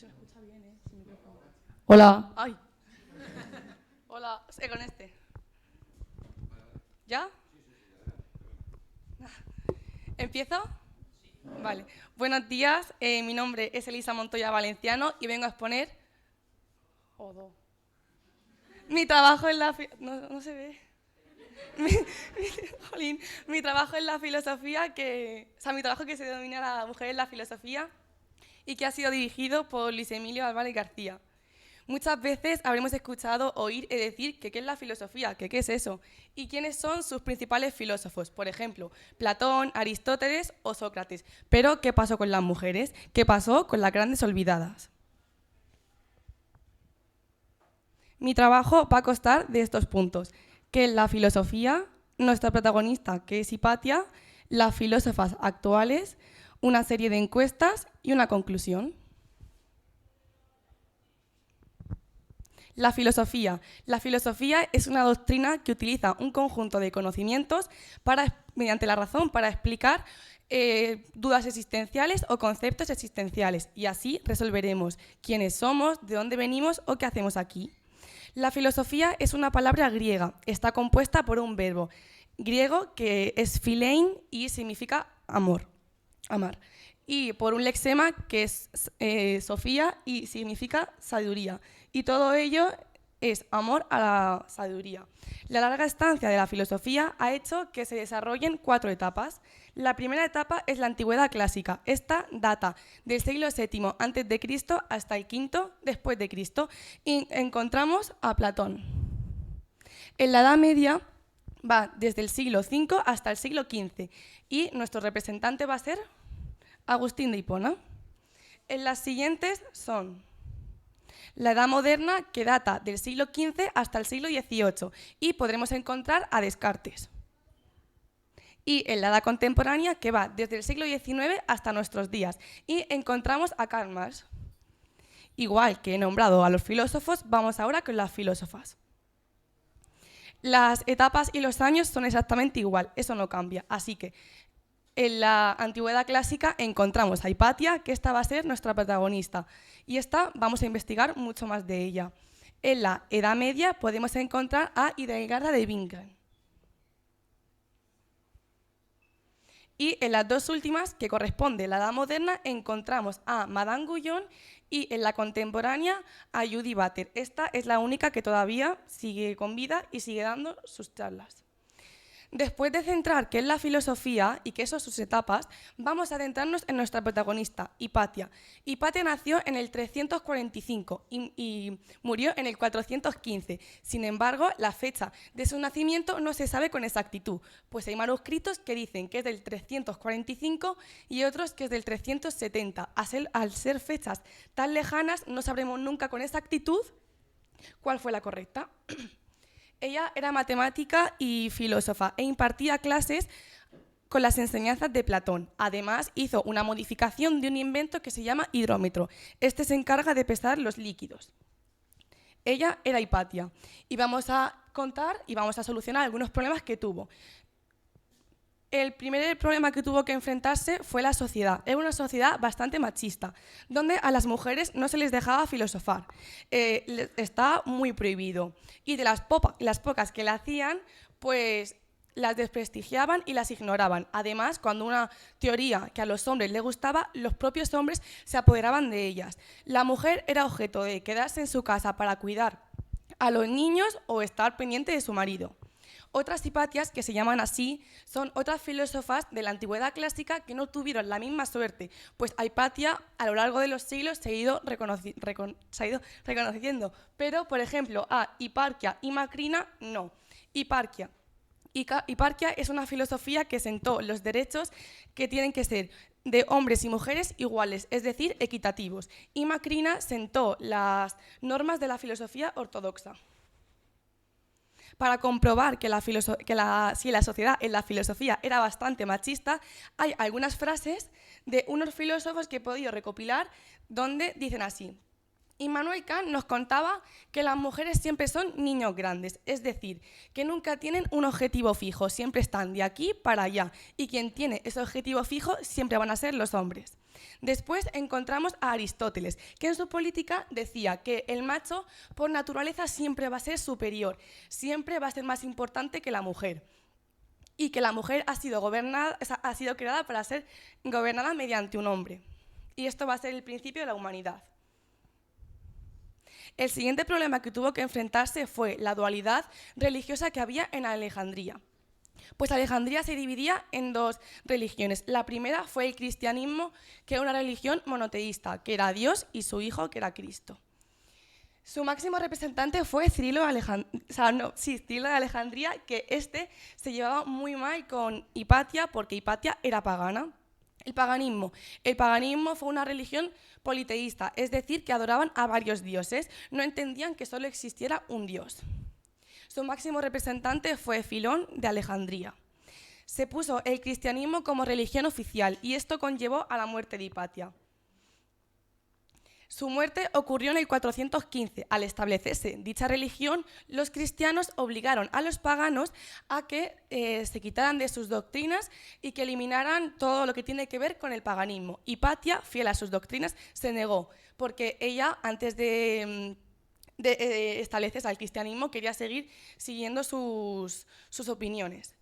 ver si me escucha bien, sin micrófono. Hola. Ay. Hola. Con este. ¿Ya? ¿Empiezo? Vale. Buenos días. Mi nombre es Elisa Montoya Valenciano y vengo a exponer... Mi trabajo en la... No se ve. Jolín, mi trabajo en la filosofía, mi trabajo que se denomina La mujer en la filosofía y que ha sido dirigido por Luis Emilio Álvarez García. Muchas veces habremos escuchado oír y decir que qué es la filosofía, que qué es eso, y quiénes son sus principales filósofos, por ejemplo, Platón, Aristóteles o Sócrates. Pero, ¿qué pasó con las mujeres? ¿Qué pasó con las grandes olvidadas? Mi trabajo va a constar de estos puntos, que es la filosofía, nuestra protagonista, que es Hipatia, las filósofas actuales, una serie de encuestas y una conclusión. La filosofía. La filosofía es una doctrina que utiliza un conjunto de conocimientos mediante la razón para explicar dudas existenciales o conceptos existenciales, y así resolveremos quiénes somos, de dónde venimos o qué hacemos aquí. La filosofía es una palabra griega, está compuesta por un verbo griego que es philein y significa amor, amar, y por un lexema que es sofía y significa sabiduría, y todo ello es amor a la sabiduría. La larga estancia de la filosofía ha hecho que se desarrollen 4 etapas. La primera etapa es la antigüedad clásica. Esta data del siglo VII a.C. hasta el V después de Cristo y encontramos a Platón. En la Edad Media va desde el siglo V hasta el siglo XV y nuestro representante va a ser Agustín de Hipona. En las siguientes son la Edad Moderna, que data del siglo XV hasta el siglo XVIII, y podremos encontrar a Descartes. Y en la Edad Contemporánea, que va desde el siglo XIX hasta nuestros días, y encontramos a Karl Marx. Igual que he nombrado a los filósofos, vamos ahora con las filósofas. Las etapas y los años son exactamente igual, eso no cambia, así que en la antigüedad clásica encontramos a Hipatia, que esta va a ser nuestra protagonista, y esta vamos a investigar mucho más de ella. En la Edad Media podemos encontrar a Hildegarda de Bingen. Y en las dos últimas, que corresponde a la Edad Moderna, encontramos a Madame Guyon y en la contemporánea a Judy Butler. Esta es la única que todavía sigue con vida y sigue dando sus charlas. Después de centrar qué es la filosofía y qué son sus etapas, vamos a adentrarnos en nuestra protagonista, Hipatia. Hipatia nació en el 345 y murió en el 415. Sin embargo, la fecha de su nacimiento no se sabe con exactitud, pues hay manuscritos que dicen que es del 345 y otros que es del 370. Al ser fechas tan lejanas, no sabremos nunca con exactitud cuál fue la correcta. Ella era matemática y filósofa e impartía clases con las enseñanzas de Platón. Además, hizo una modificación de un invento que se llama hidrómetro. Este se encarga de pesar los líquidos. Ella era Hipatia y vamos a contar y vamos a solucionar algunos problemas que tuvo. El primer problema que tuvo que enfrentarse fue la sociedad. Era una sociedad bastante machista, donde a las mujeres no se les dejaba filosofar. Está muy prohibido. Y de las pocas que la hacían, pues las desprestigiaban y las ignoraban. Además, cuando una teoría que a los hombres les gustaba, los propios hombres se apoderaban de ellas. La mujer era objeto de quedarse en su casa para cuidar a los niños o estar pendiente de su marido. Otras Hipatias, que se llaman así, son otras filósofas de la antigüedad clásica que no tuvieron la misma suerte, pues a Hipatia a lo largo de los siglos se ha ido reconociendo, pero por ejemplo a Hiparquia y Macrina no. Hiparquia es una filosofía que sentó los derechos que tienen que ser de hombres y mujeres iguales, es decir, equitativos, y Macrina sentó las normas de la filosofía ortodoxa. Para comprobar que la sociedad en la filosofía era bastante machista, hay algunas frases de unos filósofos que he podido recopilar donde dicen así: Immanuel Kant nos contaba que las mujeres siempre son niños grandes, es decir, que nunca tienen un objetivo fijo, siempre están de aquí para allá, y quien tiene ese objetivo fijo siempre van a ser los hombres. Después encontramos a Aristóteles, que en su Política decía que el macho por naturaleza siempre va a ser superior, siempre va a ser más importante que la mujer, y que la mujer ha sido creada para ser gobernada mediante un hombre. Y esto va a ser el principio de la humanidad. El siguiente problema que tuvo que enfrentarse fue la dualidad religiosa que había en Alejandría. Pues Alejandría se dividía en dos religiones. La primera fue el cristianismo, que era una religión monoteísta, que era Dios y su hijo, que era Cristo. Su máximo representante fue Cirilo de Alejandría, que se llevaba muy mal con Hipatia, porque Hipatia era pagana. El paganismo fue una religión politeísta, es decir, que adoraban a varios dioses, no entendían que solo existiera un dios. Su máximo representante fue Filón de Alejandría. Se puso el cristianismo como religión oficial y esto conllevó a la muerte de Hipatia. Su muerte ocurrió en el 415. Al establecerse dicha religión, los cristianos obligaron a los paganos a que se quitaran de sus doctrinas y que eliminaran todo lo que tiene que ver con el paganismo. Hipatia, fiel a sus doctrinas, se negó, porque ella, antes de establecerse al cristianismo, quería seguir siguiendo sus opiniones.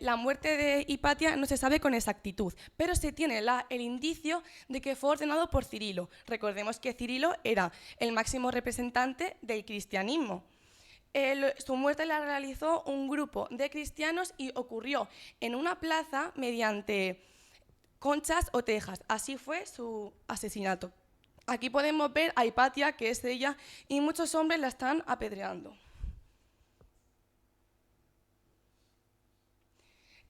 La muerte de Hipatia no se sabe con exactitud, pero se tiene el indicio de que fue ordenado por Cirilo. Recordemos que Cirilo era el máximo representante del cristianismo. Su muerte la realizó un grupo de cristianos y ocurrió en una plaza mediante conchas o tejas. Así fue su asesinato. Aquí podemos ver a Hipatia, que es ella, y muchos hombres la están apedreando.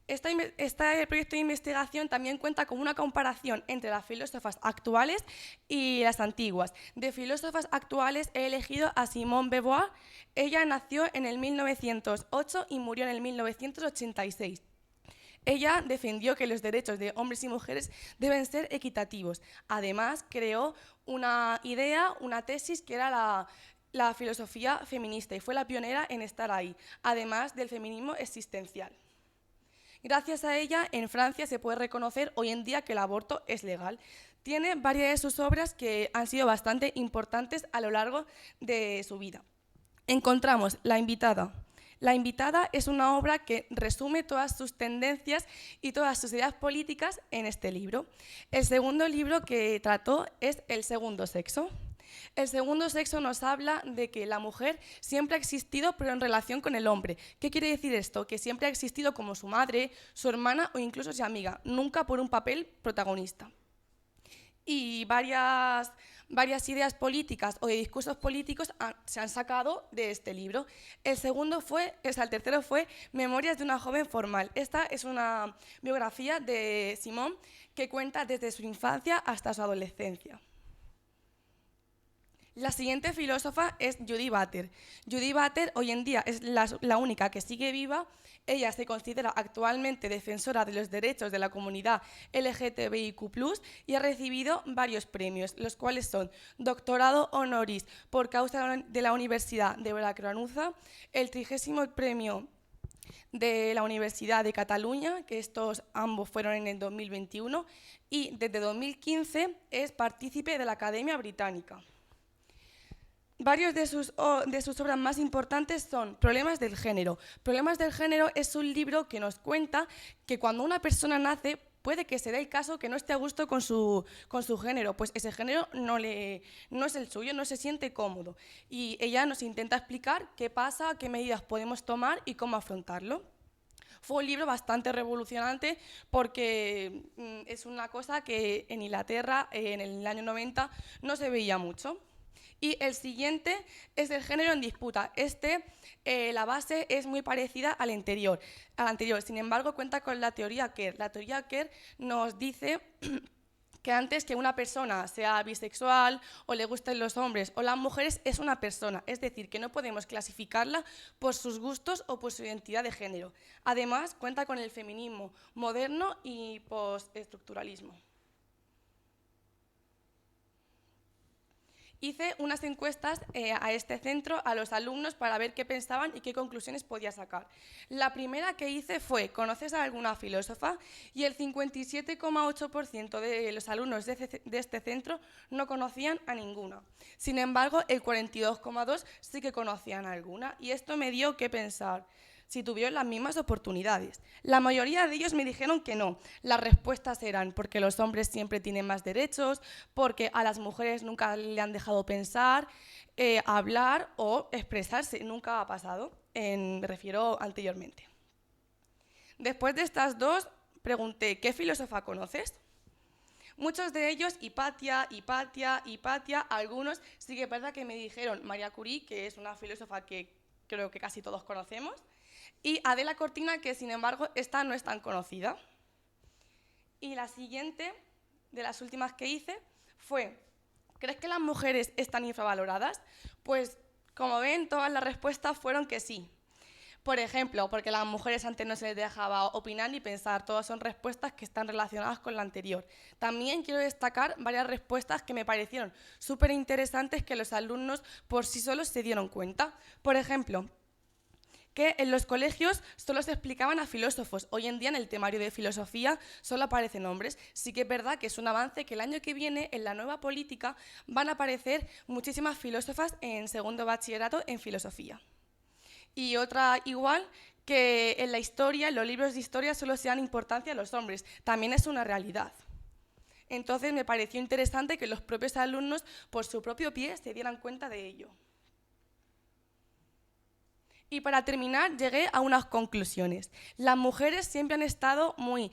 Este proyecto de investigación también cuenta con una comparación entre las filósofas actuales y las antiguas. De filósofas actuales he elegido a Simone de Beauvoir. Ella nació en el 1908 y murió en el 1986. Ella defendió que los derechos de hombres y mujeres deben ser equitativos. Además, creó una idea, una tesis, que era la filosofía feminista, y fue la pionera en estar ahí, además del feminismo existencial. Gracias a ella, en Francia se puede reconocer hoy en día que el aborto es legal. Tiene varias de sus obras que han sido bastante importantes a lo largo de su vida. Encontramos La invitada. La invitada es una obra que resume todas sus tendencias y todas sus ideas políticas en este libro. El segundo libro que trató es El segundo sexo. El segundo sexo nos habla de que la mujer siempre ha existido, pero en relación con el hombre. ¿Qué quiere decir esto? Que siempre ha existido como su madre, su hermana o incluso su amiga, nunca por un papel protagonista. Y varias ideas políticas o de discursos políticos se han sacado de este libro. El tercero fue Memorias de una joven formal. Esta es una biografía de Simone que cuenta desde su infancia hasta su adolescencia. La siguiente filósofa es Judith Butler. Judith Butler hoy en día es la única que sigue viva. Ella se considera actualmente defensora de los derechos de la comunidad LGTBIQ+, y ha recibido varios premios, los cuales son Doctorado Honoris por causa de la Universidad de Veracruz, el 30º premio de la Universidad de Cataluña, que ambos fueron en el 2021, y desde 2015 es partícipe de la Academia Británica. Varios de sus obras más importantes son Problemas del género. Problemas del género es un libro que nos cuenta que cuando una persona nace, puede que se dé el caso que no esté a gusto con su género, pues ese género no es el suyo, no se siente cómodo. Y ella nos intenta explicar qué pasa, qué medidas podemos tomar y cómo afrontarlo. Fue un libro bastante revolucionante porque es una cosa que en Inglaterra en el año 90 no se veía mucho. Y el siguiente es El género en disputa. La base es muy parecida al anterior. Sin embargo, cuenta con la teoría Kerr. La teoría Kerr nos dice que antes que una persona sea bisexual o le gusten los hombres o las mujeres, es una persona. Es decir, que no podemos clasificarla por sus gustos o por su identidad de género. Además, cuenta con el feminismo moderno y postestructuralismo. Hice unas encuestas a este centro, a los alumnos, para ver qué pensaban y qué conclusiones podía sacar. La primera que hice fue, ¿conoces a alguna filósofa? Y el 57,8% de los alumnos de este centro no conocían a ninguna. Sin embargo, el 42,2% sí que conocían a alguna, y esto me dio que pensar si tuvieron las mismas oportunidades. La mayoría de ellos me dijeron que no. Las respuestas eran porque los hombres siempre tienen más derechos, porque a las mujeres nunca le han dejado pensar, hablar o expresarse. Nunca ha pasado, me refiero anteriormente. Después de estas dos, pregunté, ¿qué filósofa conoces? Muchos de ellos, Hipatia, algunos sí que es verdad que me dijeron María Curie, que es una filósofa que creo que casi todos conocemos, y Adela Cortina, que sin embargo esta no es tan conocida. Y la siguiente, de las últimas que hice, fue, ¿crees que las mujeres están infravaloradas? Pues como ven, todas las respuestas fueron que sí. Por ejemplo, porque a las mujeres antes no se les dejaba opinar ni pensar, todas son respuestas que están relacionadas con la anterior. También quiero destacar varias respuestas que me parecieron súper interesantes que los alumnos por sí solos se dieron cuenta. Por ejemplo, que en los colegios solo se explicaban a filósofos. Hoy en día en el temario de filosofía solo aparecen hombres. Sí que es verdad que es un avance que el año que viene en la nueva política van a aparecer muchísimas filósofas en segundo bachillerato en filosofía. Y otra igual, que en la historia, en los libros de historia solo se dan importancia a los hombres. También es una realidad. Entonces me pareció interesante que los propios alumnos por su propio pie se dieran cuenta de ello. Y para terminar, llegué a unas conclusiones. Las mujeres siempre han estado muy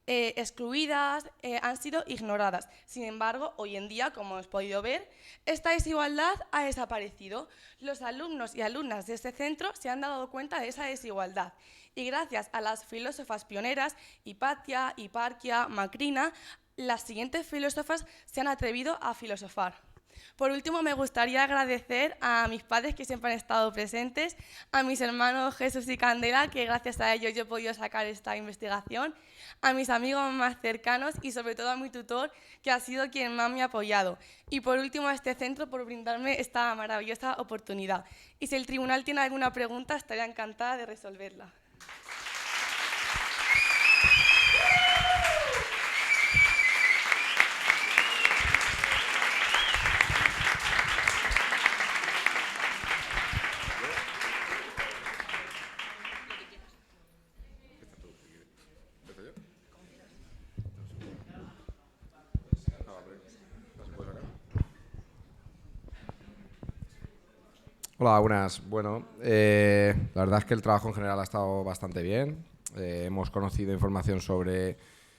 excluidas, han sido ignoradas. Sin embargo, hoy en día, como habéis podido ver, esta desigualdad ha desaparecido. Los alumnos y alumnas de este centro se han dado cuenta de esa desigualdad. Y gracias a las filósofas pioneras, Hipatia, Hiparquia, Macrina, las siguientes filósofas se han atrevido a filosofar. Por último, me gustaría agradecer a mis padres que siempre han estado presentes, a mis hermanos Jesús y Candela, que gracias a ellos yo he podido sacar esta investigación, a mis amigos más cercanos y sobre todo a mi tutor, que ha sido quien más me ha apoyado. Y por último, a este centro por brindarme esta maravillosa oportunidad. Y si el tribunal tiene alguna pregunta, estaría encantada de resolverla. Hola, buenas. Bueno, la verdad es que el trabajo en general ha estado bastante bien. Hemos conocido información sobre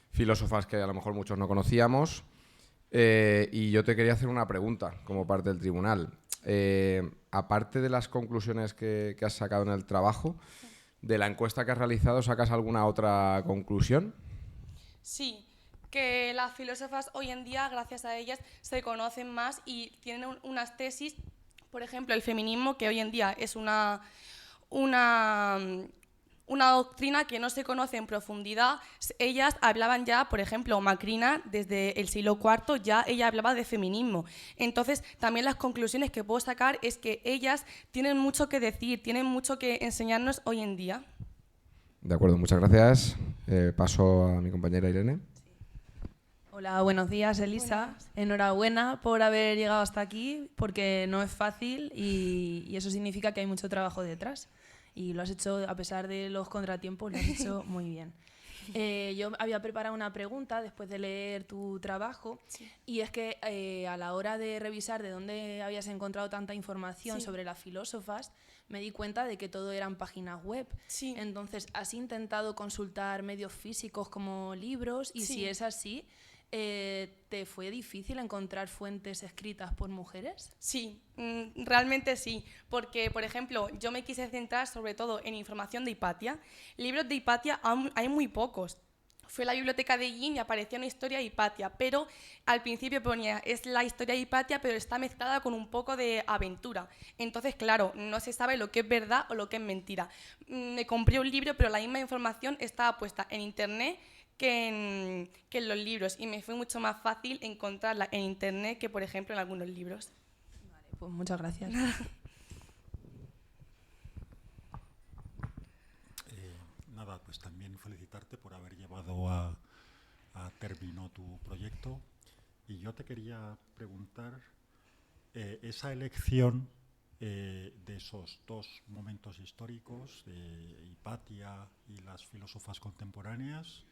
filósofas que a lo mejor muchos no conocíamos. Y yo te quería hacer una pregunta como parte del tribunal. Aparte de las conclusiones que has sacado en el trabajo, de la encuesta que has realizado, ¿sacas alguna otra conclusión? Sí, que las filósofas hoy en día, gracias a ellas, se conocen más y tienen unas tesis. Por ejemplo, el feminismo, que hoy en día es una doctrina que no se conoce en profundidad. Ellas hablaban ya, por ejemplo, Macrina, desde el siglo IV, ya ella hablaba de feminismo. Entonces, también las conclusiones que puedo sacar es que ellas tienen mucho que decir, tienen mucho que enseñarnos hoy en día. De acuerdo, muchas gracias. Paso a mi compañera Irene. Hola, buenos días, Elisa. Buenas. Enhorabuena por haber llegado hasta aquí, porque no es fácil y eso significa que hay mucho trabajo detrás. Y lo has hecho, a pesar de los contratiempos, lo has hecho muy bien. Yo había preparado una pregunta después de leer tu trabajo, Sí. y es que a la hora de revisar de dónde habías encontrado tanta información Sí. sobre las filósofas, me di cuenta de que todo eran páginas web. Sí. Entonces, ¿has intentado consultar medios físicos como libros? Y Sí. si es así, ¿te fue difícil encontrar fuentes escritas por mujeres? Sí, realmente sí, porque, por ejemplo, yo me quise centrar sobre todo en información de Hipatia. Libros de Hipatia hay muy pocos. Fui a la biblioteca de Yin y aparecía una historia de Hipatia, pero al principio ponía, es la historia de Hipatia, pero está mezclada con un poco de aventura. Entonces, claro, no se sabe lo que es verdad o lo que es mentira. Me compré un libro, pero la misma información estaba puesta en internet que en los libros, y me fue mucho más fácil encontrarla en internet que, por ejemplo, en algunos libros. pues muchas gracias. Nada, pues también felicitarte por haber llevado a término tu proyecto. Y yo te quería preguntar, esa elección de esos dos momentos históricos, Hipatia y las filósofas contemporáneas,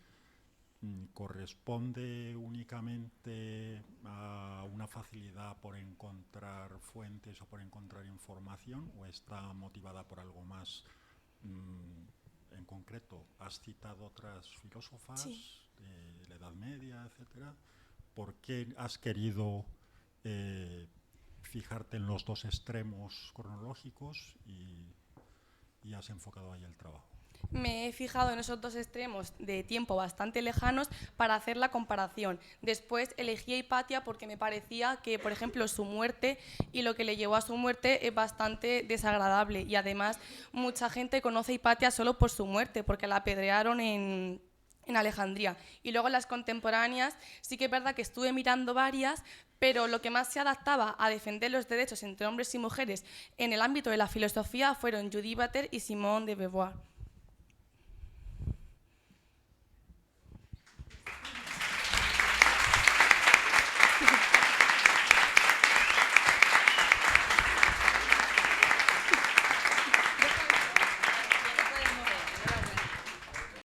¿corresponde únicamente a una facilidad por encontrar fuentes o por encontrar información, o está motivada por algo más en concreto? Has citado otras filósofas de la Edad Media, etcétera. ¿Por qué has querido fijarte en los dos extremos cronológicos y has enfocado ahí el trabajo? Me he fijado en esos dos extremos de tiempo bastante lejanos para hacer la comparación. Después elegí a Hipatia porque me parecía que, por ejemplo, su muerte y lo que le llevó a su muerte es bastante desagradable. Y además, mucha gente conoce a Hipatia solo por su muerte, porque la apedrearon en Alejandría. Y luego las contemporáneas, sí que es verdad que estuve mirando varias, pero lo que más se adaptaba a defender los derechos entre hombres y mujeres en el ámbito de la filosofía fueron Judith Butler y Simone de Beauvoir.